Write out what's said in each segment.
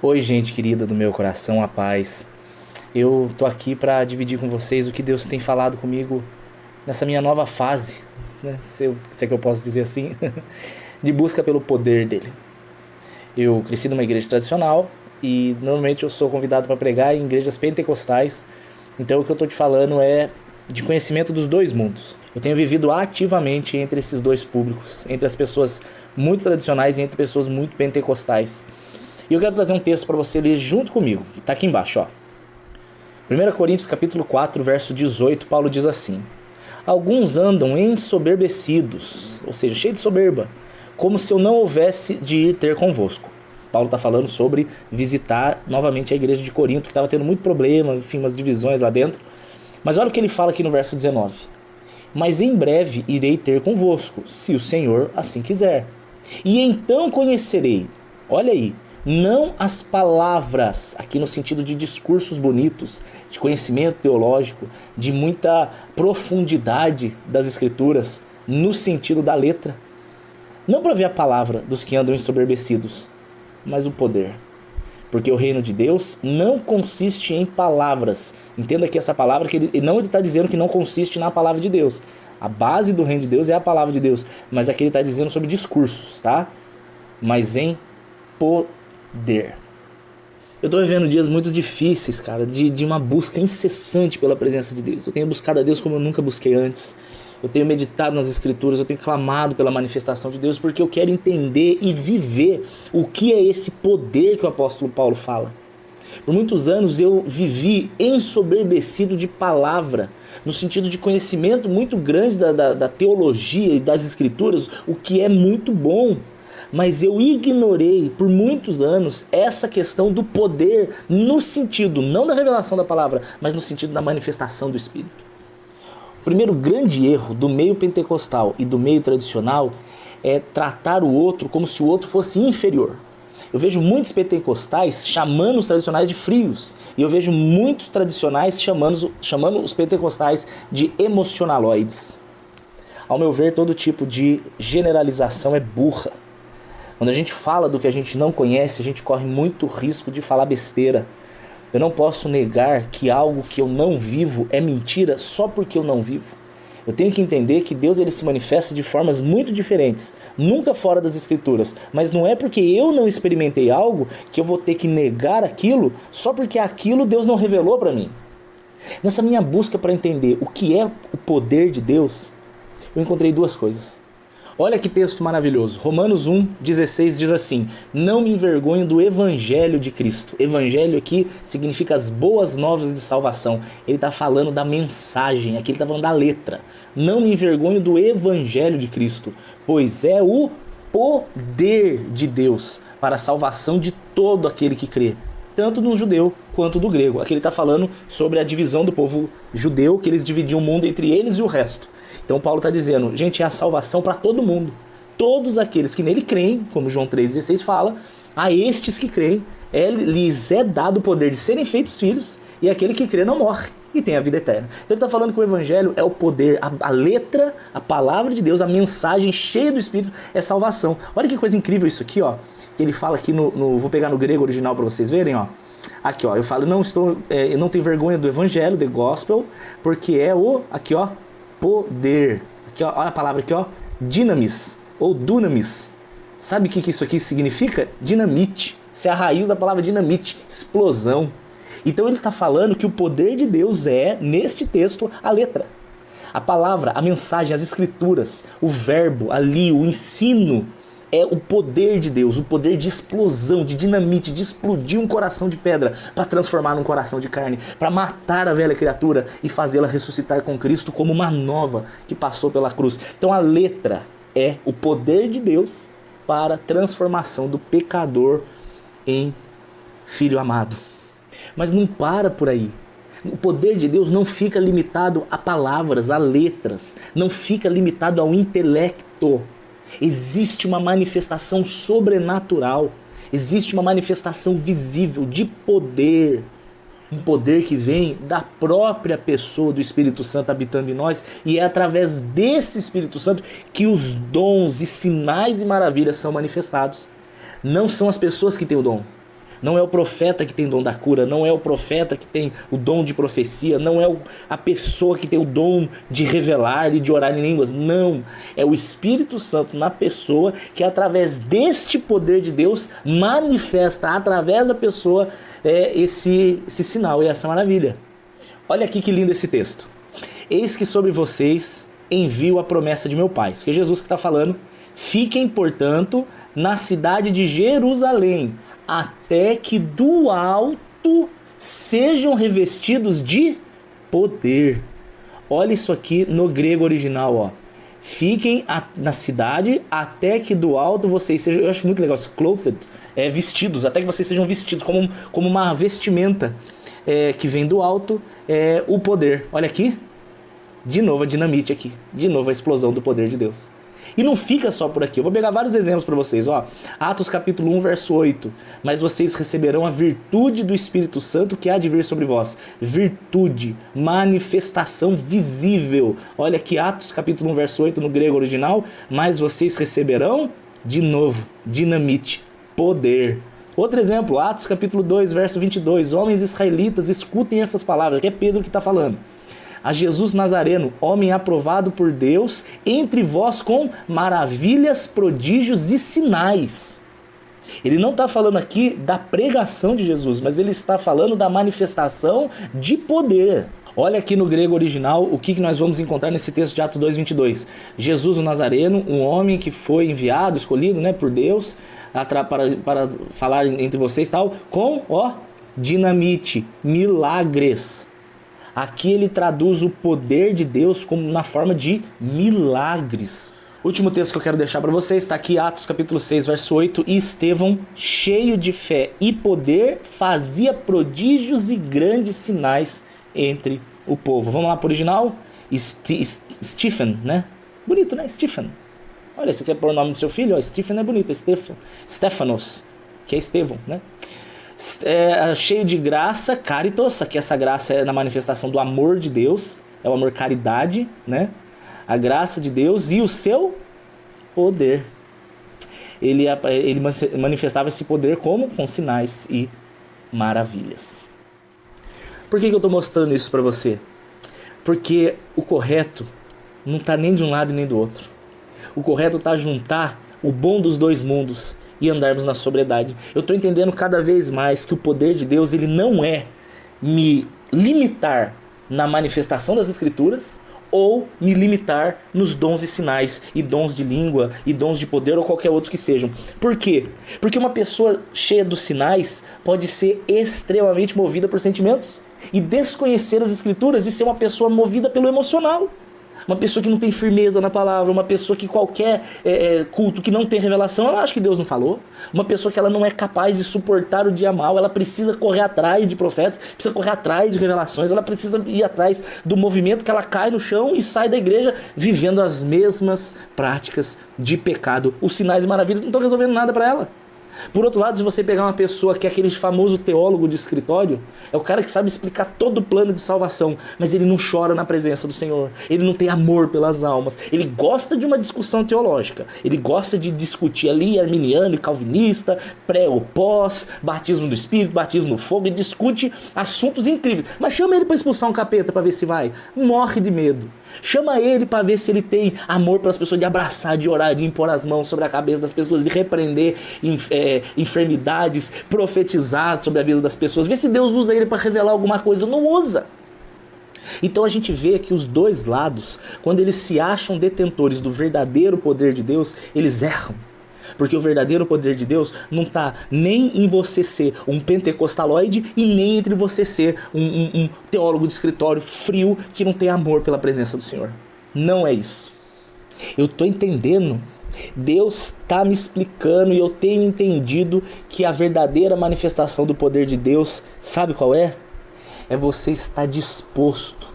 Oi, gente querida do meu coração, a paz. Eu tô aqui para dividir com vocês o que Deus tem falado comigo nessa minha nova fase, né? Se é que eu posso dizer assim, de busca pelo poder dele. Eu cresci numa igreja tradicional e normalmente eu sou convidado para pregar em igrejas pentecostais. Então o que eu tô te falando é de conhecimento dos dois mundos. Eu tenho vivido ativamente entre esses dois públicos, entre as pessoas muito tradicionais e entre pessoas muito pentecostais. E eu quero trazer um texto para você ler junto comigo. Está aqui embaixo, ó. 1 Coríntios capítulo 4, verso 18, Paulo diz assim: Alguns andam ensoberbecidos, ou seja, cheios de soberba, como se eu não houvesse de ir ter convosco. Paulo está falando sobre visitar novamente a igreja de Corinto, que estava tendo muito problema, enfim, umas divisões lá dentro. Mas olha o que ele fala aqui no verso 19. Mas em breve irei ter convosco, se o Senhor assim quiser. E então conhecerei, olha aí, não as palavras, aqui no sentido de discursos bonitos, de conhecimento teológico, de muita profundidade das escrituras, no sentido da letra. Não para ver a palavra dos que andam ensoberbecidos, mas o poder. Porque o reino de Deus não consiste em palavras. Entenda aqui essa palavra, que ele está dizendo que não consiste na palavra de Deus. A base do reino de Deus é a palavra de Deus. Mas aqui ele está dizendo sobre discursos, tá? Mas em poder. Eu estou vivendo dias muito difíceis, cara, de uma busca incessante pela presença de Deus. Eu tenho buscado a Deus como eu nunca busquei antes. Eu tenho meditado nas escrituras, eu tenho clamado pela manifestação de Deus, porque eu quero entender e viver o que é esse poder que o apóstolo Paulo fala. Por muitos anos eu vivi ensoberbecido de palavra, no sentido de conhecimento muito grande da teologia e das escrituras, o que é muito bom. Mas eu ignorei por muitos anos essa questão do poder no sentido, não da revelação da palavra, mas no sentido da manifestação do Espírito. O primeiro grande erro do meio pentecostal e do meio tradicional é tratar o outro como se o outro fosse inferior. Eu vejo muitos pentecostais chamando os tradicionais de frios, e eu vejo muitos tradicionais chamando os pentecostais de emocionaloides. Ao meu ver, todo tipo de generalização é burra. Quando a gente fala do que a gente não conhece, a gente corre muito risco de falar besteira. Eu não posso negar que algo que eu não vivo é mentira só porque eu não vivo. Eu tenho que entender que Deus ele se manifesta de formas muito diferentes, nunca fora das escrituras. Mas não é porque eu não experimentei algo que eu vou ter que negar aquilo só porque aquilo Deus não revelou para mim. Nessa minha busca para entender o que é o poder de Deus, eu encontrei duas coisas. Olha que texto maravilhoso. Romanos 1,16 diz assim: Não me envergonho do evangelho de Cristo. Evangelho aqui significa as boas novas de salvação. Ele está falando da mensagem, aqui ele está falando da letra. Não me envergonho do evangelho de Cristo, pois é o poder de Deus para a salvação de todo aquele que crê, tanto do judeu quanto do grego. Aqui ele está falando sobre a divisão do povo judeu, que eles dividiam o mundo entre eles e o resto. Então Paulo está dizendo, gente, é a salvação para todo mundo. Todos aqueles que nele creem, como João 3,16 fala, a estes que creem, lhes é dado o poder de serem feitos filhos, e aquele que crê não morre e tem a vida eterna. Então ele está falando que o evangelho é o poder, a letra, a palavra de Deus, a mensagem cheia do Espírito é salvação. Olha que coisa incrível isso aqui, ó. Que ele fala aqui vou pegar no grego original para vocês verem, ó. Aqui, ó, eu falo, eu não tenho vergonha do evangelho, the gospel, porque é aqui, ó, poder. Aqui, ó, olha a palavra aqui, ó, dinamis, ou dunamis. Sabe o que isso aqui significa? Dinamite. Isso é a raiz da palavra dinamite, explosão. Então ele está falando que o poder de Deus é, neste texto, a letra. A palavra, a mensagem, as escrituras, o verbo ali, o ensino, é o poder de Deus, o poder de explosão, de dinamite, de explodir um coração de pedra para transformar num coração de carne, para matar a velha criatura e fazê-la ressuscitar com Cristo como uma nova que passou pela cruz. Então a letra é o poder de Deus para a transformação do pecador em filho amado. Mas não para por aí. O poder de Deus não fica limitado a palavras, a letras, não fica limitado ao intelecto. Existe uma manifestação sobrenatural, existe uma manifestação visível de poder, um poder que vem da própria pessoa do Espírito Santo habitando em nós, e é através desse Espírito Santo que os dons e sinais e maravilhas são manifestados. Não são as pessoas que têm o dom, Não é o profeta que tem dom da cura, não é o profeta que tem o dom de profecia, não é a pessoa que tem o dom de revelar e de orar em línguas, não. É o Espírito Santo na pessoa que através deste poder de Deus manifesta através da pessoa esse sinal e essa maravilha. Olha aqui que lindo esse texto. Eis que sobre vocês envio a promessa de meu Pai. Isso que é Jesus que está falando. Fiquem, portanto, na cidade de Jerusalém, até que do alto sejam revestidos de poder. Olha isso aqui no grego original, ó. Fiquem na cidade até que do alto vocês sejam... Eu acho muito legal esse clothed, vestidos, até que vocês sejam vestidos como uma vestimenta que vem do alto, o poder. Olha aqui, de novo a dinamite aqui, de novo a explosão do poder de Deus. E não fica só por aqui, eu vou pegar vários exemplos para vocês, ó. Atos capítulo 1, verso 8. Mas vocês receberão a virtude do Espírito Santo que há de vir sobre vós. Virtude, manifestação visível. Olha aqui, Atos capítulo 1, verso 8 no grego original. Mas vocês receberão, de novo, dinamite, poder. Outro exemplo, Atos capítulo 2, verso 22. Homens israelitas, escutem essas palavras, que é Pedro que está falando. A Jesus Nazareno, homem aprovado por Deus, entre vós com maravilhas, prodígios e sinais. Ele não está falando aqui da pregação de Jesus, mas ele está falando da manifestação de poder. Olha aqui no grego original o que nós vamos encontrar nesse texto de Atos 2, 22. Jesus o Nazareno, um homem que foi enviado, escolhido, por Deus, para falar entre vocês, tal, com dinamite, milagres. Aqui ele traduz o poder de Deus como na forma de milagres. Último texto que eu quero deixar para vocês está aqui, Atos capítulo 6, verso 8. E Estevão, cheio de fé e poder, fazia prodígios e grandes sinais entre o povo. Vamos lá para o original? Stephen, né? Bonito, né? Stephen. Olha, você quer pôr o nome do seu filho? Stephen é bonito, Stephanos, que é Estevão, né? Cheio de graça, caritos, aqui essa graça é na manifestação do amor de Deus, é o amor caridade, né? A graça de Deus e o seu poder. Ele manifestava esse poder como? Com sinais e maravilhas. Por que eu estou mostrando isso para você? Porque o correto não está nem de um lado nem do outro. O correto está juntar o bom dos dois mundos e andarmos na sobriedade. Eu estou entendendo cada vez mais que o poder de Deus ele não é me limitar na manifestação das Escrituras ou me limitar nos dons e sinais e dons de língua e dons de poder ou qualquer outro que sejam. Por quê? Porque uma pessoa cheia dos sinais pode ser extremamente movida por sentimentos e desconhecer as Escrituras e ser uma pessoa movida pelo emocional. Uma pessoa que não tem firmeza na palavra, uma pessoa que qualquer culto que não tem revelação, ela acha que Deus não falou. Uma pessoa que ela não é capaz de suportar o dia mal, ela precisa correr atrás de profetas, precisa correr atrás de revelações, ela precisa ir atrás do movimento que ela cai no chão e sai da igreja vivendo as mesmas práticas de pecado. Os sinais e maravilhas não estão resolvendo nada para ela. Por outro lado, se você pegar uma pessoa que é aquele famoso teólogo de escritório, é o cara que sabe explicar todo o plano de salvação, mas ele não chora na presença do Senhor, ele não tem amor pelas almas, ele gosta de uma discussão teológica, ele gosta de discutir ali arminiano e calvinista, pré ou pós, batismo do Espírito, batismo no fogo, e discute assuntos incríveis, mas chama ele para expulsar um capeta para ver se vai, morre de medo. Chama ele para ver se ele tem amor pelas pessoas, de abraçar, de orar, de impor as mãos sobre a cabeça das pessoas, de repreender enfermidades, profetizar sobre a vida das pessoas. Vê se Deus usa ele para revelar alguma coisa. Não usa. Então a gente vê que os dois lados, quando eles se acham detentores do verdadeiro poder de Deus, eles erram. Porque o verdadeiro poder de Deus não está nem em você ser um pentecostaloide e nem entre você ser um teólogo de escritório frio que não tem amor pela presença do Senhor. Não é isso. Eu estou entendendo, Deus está me explicando e eu tenho entendido que a verdadeira manifestação do poder de Deus, sabe qual é? É você estar disposto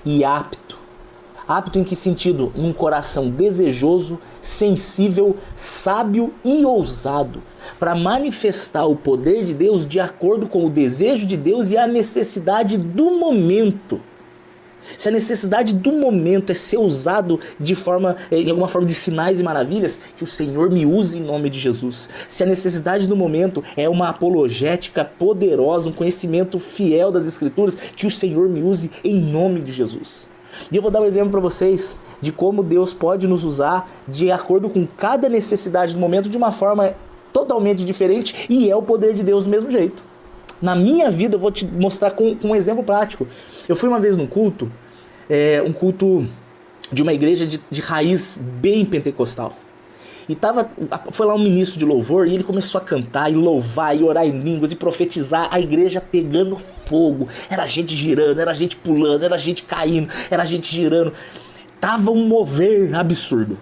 e apto. Apto em que sentido? Um coração desejoso, sensível, sábio e ousado para manifestar o poder de Deus de acordo com o desejo de Deus e a necessidade do momento. Se a necessidade do momento é ser usado em alguma forma de sinais e maravilhas, que o Senhor me use em nome de Jesus. Se a necessidade do momento é uma apologética poderosa, um conhecimento fiel das Escrituras, que o Senhor me use em nome de Jesus. E eu vou dar um exemplo para vocês de como Deus pode nos usar de acordo com cada necessidade do momento de uma forma totalmente diferente, e é o poder de Deus do mesmo jeito. Na minha vida, eu vou te mostrar com um exemplo prático. Eu fui uma vez num culto, um culto de uma igreja de raiz bem pentecostal. E foi lá um ministro de louvor e ele começou a cantar e louvar e orar em línguas e profetizar, a igreja pegando fogo. Era gente girando, era gente pulando, era gente caindo, era gente girando. Tava um mover absurdo.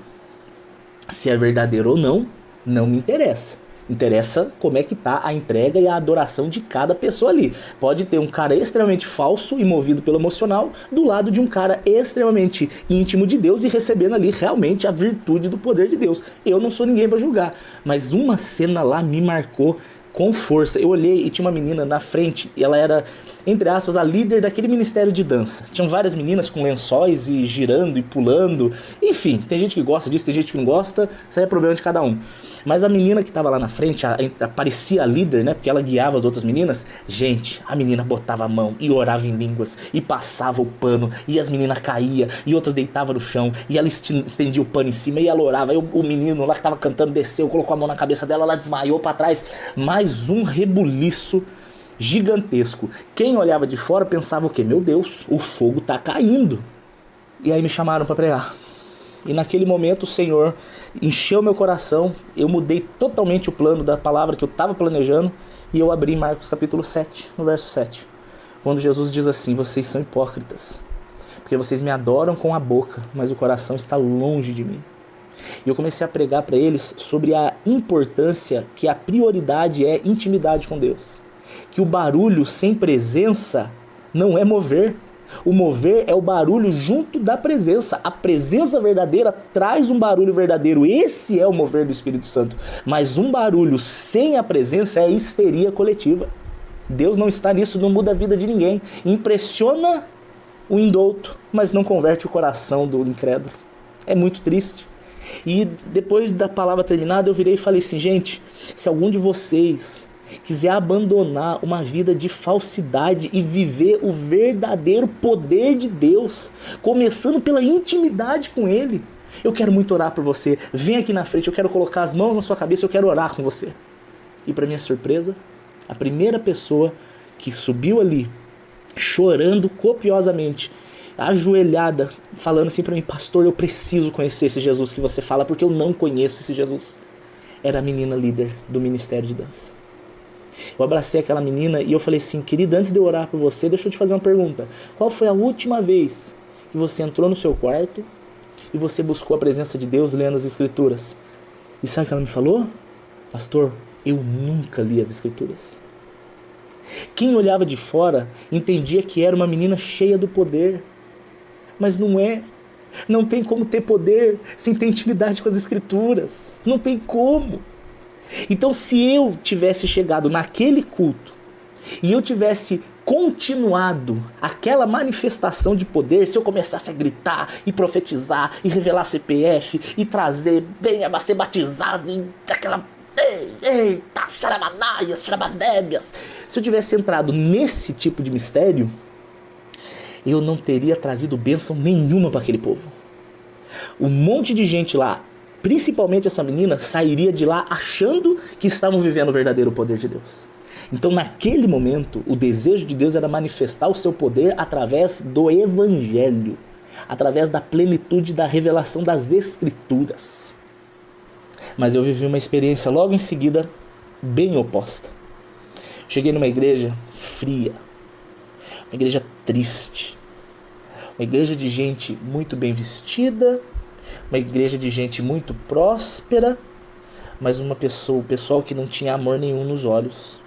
Se é verdadeiro ou não, não me interessa. Interessa como é que tá a entrega e a adoração de cada pessoa ali. Pode ter um cara extremamente falso e movido pelo emocional do lado de um cara extremamente íntimo de Deus e recebendo ali realmente a virtude do poder de Deus. Eu não sou ninguém para julgar, mas uma cena lá me marcou com força. Eu olhei e tinha uma menina na frente e ela era, entre aspas, a líder daquele ministério de dança. Tinham várias meninas com lençóis e girando e pulando. Enfim, tem gente que gosta disso, tem gente que não gosta. Isso aí é problema de cada um. Mas a menina que estava lá na frente, parecia a líder, né? Porque ela guiava as outras meninas. Gente, a menina botava a mão e orava em línguas e passava o pano e as meninas caíam e outras deitavam no chão e ela estendia o pano em cima e ela orava. Aí o menino lá que estava cantando desceu, colocou a mão na cabeça dela, ela desmaiou para trás. Mais um rebuliço gigantesco. Quem olhava de fora pensava o quê? Meu Deus, o fogo tá caindo. E aí me chamaram para pregar. E naquele momento o Senhor encheu meu coração, eu mudei totalmente o plano da palavra que eu estava planejando e eu abri Marcos capítulo 7, no verso 7. Quando Jesus diz assim: vocês são hipócritas, porque vocês me adoram com a boca, mas o coração está longe de mim. E eu comecei a pregar para eles sobre a importância que a prioridade é intimidade com Deus. Que o barulho sem presença não é mover. O mover é o barulho junto da presença. A presença verdadeira traz um barulho verdadeiro. Esse é o mover do Espírito Santo. Mas um barulho sem a presença é histeria coletiva. Deus não está nisso, não muda a vida de ninguém. Impressiona o indouto, mas não converte o coração do incrédulo. É muito triste. E depois da palavra terminada, eu virei e falei assim: gente, se algum de vocês quiser abandonar uma vida de falsidade e viver o verdadeiro poder de Deus, começando pela intimidade com Ele, eu quero muito orar por você. Vem aqui na frente, eu quero colocar as mãos na sua cabeça, eu quero orar com você. E para minha surpresa, a primeira pessoa que subiu ali, chorando copiosamente, ajoelhada, falando assim para mim: pastor, eu preciso conhecer esse Jesus que você fala, porque eu não conheço esse Jesus, era a menina líder do ministério de dança. Eu abracei aquela menina e eu falei assim: querida, antes de eu orar por você, deixa eu te fazer uma pergunta. Qual foi a última vez que você entrou no seu quarto e você buscou a presença de Deus lendo as Escrituras? E sabe o que ela me falou? Pastor, eu nunca li as Escrituras. Quem olhava de fora entendia que era uma menina cheia do poder, mas não é. Não tem como ter poder sem ter intimidade com as Escrituras. Não tem como. Então, se eu tivesse chegado naquele culto e eu tivesse continuado aquela manifestação de poder, se eu começasse a gritar e profetizar e revelar CPF e trazer, venha ser batizado em aquela... Eita, xaramanaias, xaramanérias. Se eu tivesse entrado nesse tipo de mistério, eu não teria trazido bênção nenhuma para aquele povo. Um monte de gente lá, principalmente essa menina, sairia de lá achando que estavam vivendo o verdadeiro poder de Deus. Então, naquele momento, o desejo de Deus era manifestar o seu poder através do Evangelho, através da plenitude da revelação das Escrituras. Mas eu vivi uma experiência logo em seguida bem oposta. Cheguei numa igreja fria, uma igreja triste, uma igreja de gente muito bem vestida, uma igreja de gente muito próspera, mas o pessoal que não tinha amor nenhum nos olhos.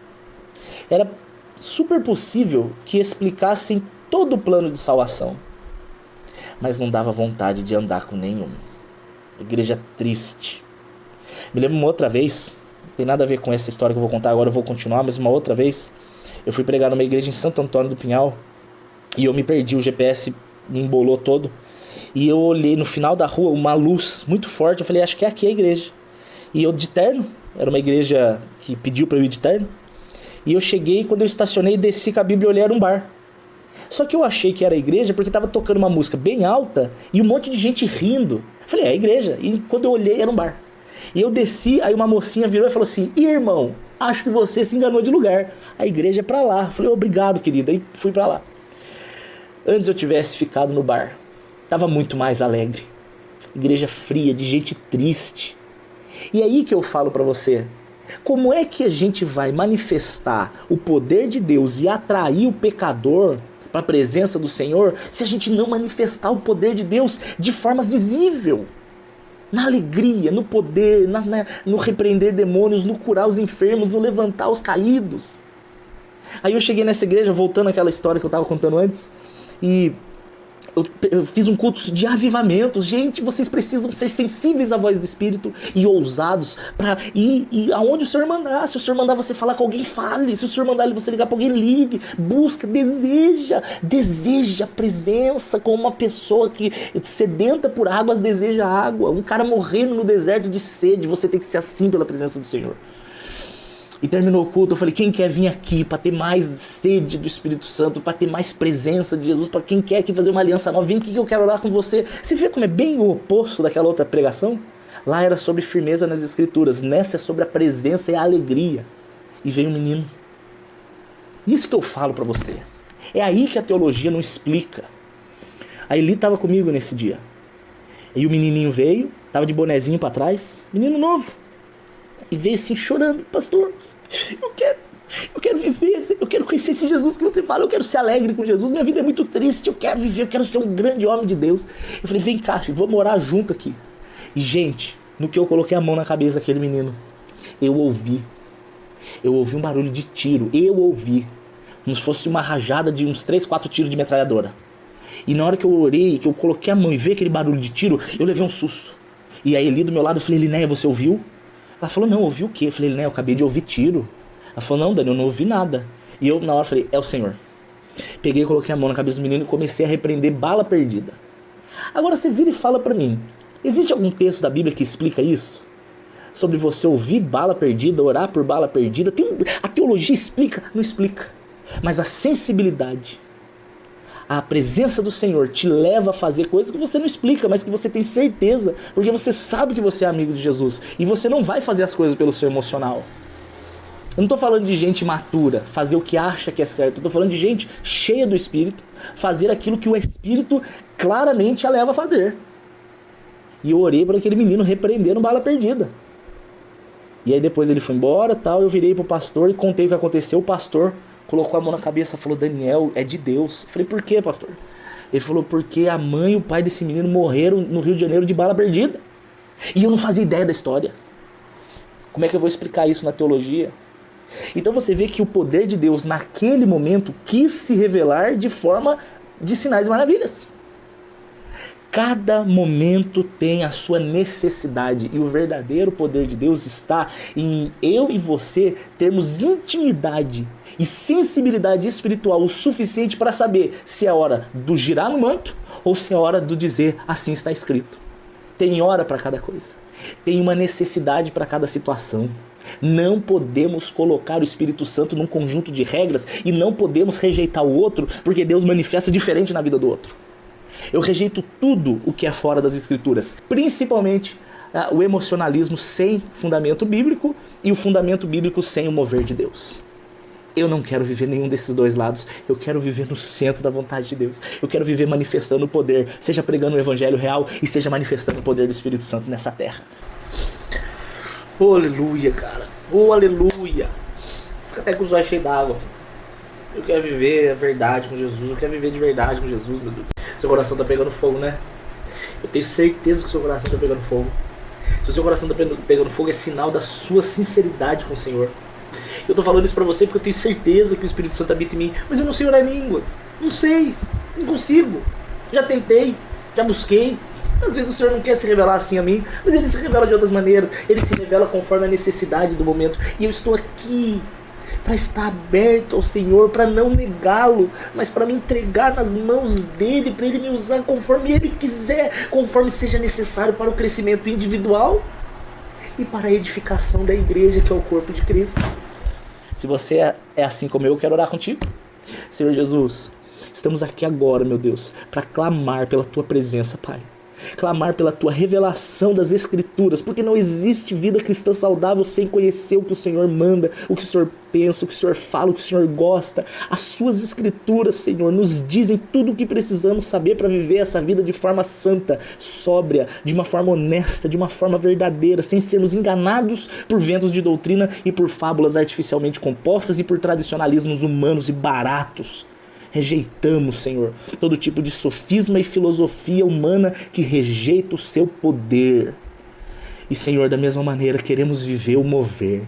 Era super possível que explicassem todo o plano de salvação, mas não dava vontade de andar com nenhum. Igreja triste. Me lembro uma outra vez, não tem nada a ver com essa história que eu vou contar agora, eu vou continuar, mas uma outra vez eu fui pregar numa igreja em Santo Antônio do Pinhal e eu me perdi, o GPS me embolou todo. E eu olhei no final da rua, uma luz muito forte, eu falei, acho que é aqui a igreja. E eu de terno, era uma igreja que pediu para eu ir de terno. E eu cheguei, quando eu estacionei, desci com a Bíblia e olhei, era um bar. Só que eu achei que era a igreja porque tava tocando uma música bem alta e um monte de gente rindo. Eu falei, é a igreja. E quando eu olhei, era um bar. E eu desci, aí uma mocinha virou e falou assim, irmão, acho que você se enganou de lugar. A igreja é pra lá. Eu falei, obrigado, querida. E fui pra lá. Antes eu tivesse ficado no bar, tava muito mais alegre. Igreja fria, de gente triste. E é aí que eu falo pra você, como é que a gente vai manifestar o poder de Deus e atrair o pecador para a presença do Senhor se a gente não manifestar o poder de Deus de forma visível? Na alegria, no poder, no repreender demônios, no curar os enfermos, no levantar os caídos. Aí eu cheguei nessa igreja, voltando àquela história que eu estava contando antes, e eu fiz um culto de avivamentos. Gente, vocês precisam ser sensíveis à voz do Espírito e ousados para ir aonde o Senhor mandar. Se o Senhor mandar você falar com alguém, fale. Se o Senhor mandar você ligar para alguém, ligue. Busca, deseja a presença, como uma pessoa que sedenta por águas deseja água. Um cara morrendo no deserto de sede. Você tem que ser assim pela presença do Senhor. E terminou o culto, eu falei, quem quer vir aqui para ter mais sede do Espírito Santo, para ter mais presença de Jesus, para quem quer aqui fazer uma aliança nova, vem aqui que eu quero orar com você. Você vê como é bem o oposto daquela outra pregação? Lá era sobre firmeza nas Escrituras, nessa é sobre a presença e a alegria. E veio um menino. Isso que eu falo para você. É aí que a teologia não explica. A Eli estava comigo nesse dia. E o menininho veio, estava de bonezinho para trás, menino novo. E veio assim chorando, pastor, eu quero viver, eu quero conhecer esse Jesus que você fala, eu quero ser alegre com Jesus, minha vida é muito triste, eu quero viver, eu quero ser um grande homem de Deus. Eu falei, vem cá, filho, vamos morar junto aqui. E gente, no que eu coloquei a mão na cabeça daquele menino, eu ouvi um barulho de tiro, como se fosse uma rajada de uns 3, 4 tiros de metralhadora. E na hora que eu orei, que eu coloquei a mão e vi aquele barulho de tiro, eu levei um susto. E aí ali do meu lado eu falei, Linéia, você ouviu? Ela falou, não, ouvi o quê? Eu falei, né, eu acabei de ouvir tiro. Ela falou, não, Dani, eu não ouvi nada. E eu, na hora, falei, é o Senhor. Peguei, coloquei a mão na cabeça do menino e comecei a repreender bala perdida. Agora você vira e fala pra mim, existe algum texto da Bíblia que explica isso? Sobre você ouvir bala perdida, orar por bala perdida? A teologia explica? Não explica. Mas a sensibilidade, a presença do Senhor te leva a fazer coisas que você não explica, mas que você tem certeza, porque você sabe que você é amigo de Jesus. E você não vai fazer as coisas pelo seu emocional. Eu não estou falando de gente imatura, fazer o que acha que é certo. Eu estou falando de gente cheia do Espírito, fazer aquilo que o Espírito claramente a leva a fazer. E eu orei para aquele menino repreendendo bala perdida. E aí depois ele foi embora, tal, eu virei pro pastor e contei o que aconteceu. O pastor colocou a mão na cabeça e falou, Daniel, é de Deus. Eu falei, por quê, pastor? Ele falou, porque a mãe e o pai desse menino morreram no Rio de Janeiro de bala perdida. E eu não fazia ideia da história. Como é que eu vou explicar isso na teologia? Então você vê que o poder de Deus naquele momento quis se revelar de forma de sinais e maravilhas. Cada momento tem a sua necessidade e o verdadeiro poder de Deus está em eu e você termos intimidade e sensibilidade espiritual o suficiente para saber se é hora do girar no manto ou se é hora do dizer assim está escrito. Tem hora para cada coisa, tem uma necessidade para cada situação. Não podemos colocar o Espírito Santo num conjunto de regras e não podemos rejeitar o outro porque Deus manifesta diferente na vida do outro. Eu rejeito tudo o que é fora das Escrituras, principalmente o emocionalismo sem fundamento bíblico e o fundamento bíblico sem o mover de Deus. Eu não quero viver nenhum desses dois lados, eu quero viver no centro da vontade de Deus. Eu quero viver manifestando o poder, seja pregando o evangelho real e seja manifestando o poder do Espírito Santo nessa terra. Oh, aleluia, cara. Oh, aleluia. Fica até com os olhos cheios d'água. Eu quero viver a verdade com Jesus, eu quero viver de verdade com Jesus, meu Deus. Seu coração tá pegando fogo, né? Eu tenho certeza que o seu coração tá pegando fogo. Se o seu coração tá pegando fogo, é sinal da sua sinceridade com o Senhor. Eu tô falando isso pra você porque eu tenho certeza que o Espírito Santo habita em mim. Mas eu não sei orar em línguas. Não sei. Não consigo. Já tentei. Já busquei. Às vezes o Senhor não quer se revelar assim a mim, mas Ele se revela de outras maneiras. Ele se revela conforme a necessidade do momento. E eu estou aqui para estar aberto ao Senhor, para não negá-lo, mas para me entregar nas mãos dele, para ele me usar conforme ele quiser, conforme seja necessário para o crescimento individual e para a edificação da igreja, que é o corpo de Cristo. Se você é assim como eu quero orar contigo. Senhor Jesus, estamos aqui agora, meu Deus, para clamar pela tua presença, Pai. Clamar pela tua revelação das Escrituras, porque não existe vida cristã saudável sem conhecer o que o Senhor manda, o que o Senhor pensa, o que o Senhor fala, o que o Senhor gosta. As suas Escrituras, Senhor, nos dizem tudo o que precisamos saber para viver essa vida de forma santa, sóbria, de uma forma honesta, de uma forma verdadeira, sem sermos enganados por ventos de doutrina e por fábulas artificialmente compostas e por tradicionalismos humanos e baratos. Rejeitamos, Senhor, todo tipo de sofisma e filosofia humana que rejeita o seu poder. E, Senhor, da mesma maneira, queremos viver o mover.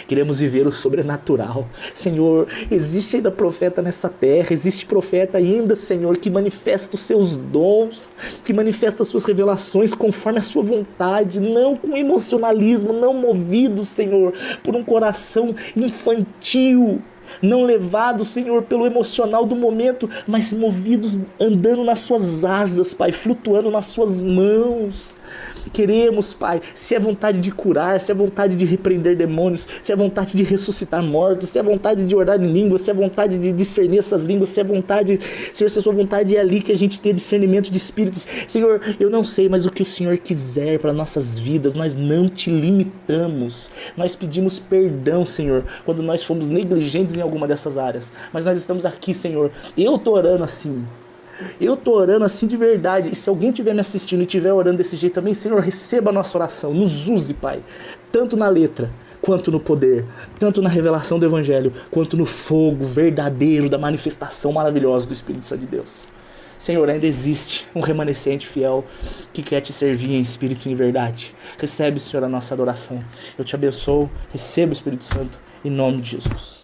Queremos viver o sobrenatural. Senhor, existe ainda profeta nessa terra, existe profeta ainda, Senhor, que manifesta os seus dons, que manifesta as suas revelações conforme a sua vontade, não com emocionalismo, não movido, Senhor, por um coração infantil, não levados, Senhor, pelo emocional do momento, mas movidos, andando nas suas asas, Pai, flutuando nas suas mãos. Queremos, Pai, se é vontade de curar, se é vontade de repreender demônios, se é vontade de ressuscitar mortos, se é vontade de orar em línguas, se é vontade de discernir essas línguas, se é vontade, Senhor, se a sua vontade é ali que a gente tenha discernimento de espíritos. Senhor, eu não sei, mas o que o Senhor quiser para nossas vidas, nós não te limitamos. Nós pedimos perdão, Senhor, quando nós fomos negligentes em alguma dessas áreas. Mas nós estamos aqui, Senhor. Eu estou orando assim. Eu estou orando assim de verdade. E se alguém estiver me assistindo e estiver orando desse jeito também, Senhor, receba a nossa oração. Nos use, Pai. Tanto na letra, quanto no poder. Tanto na revelação do Evangelho, quanto no fogo verdadeiro da manifestação maravilhosa do Espírito Santo de Deus. Senhor, ainda existe um remanescente fiel que quer te servir em espírito e em verdade. Recebe, Senhor, a nossa adoração. Eu te abençoo. Receba o Espírito Santo. Em nome de Jesus.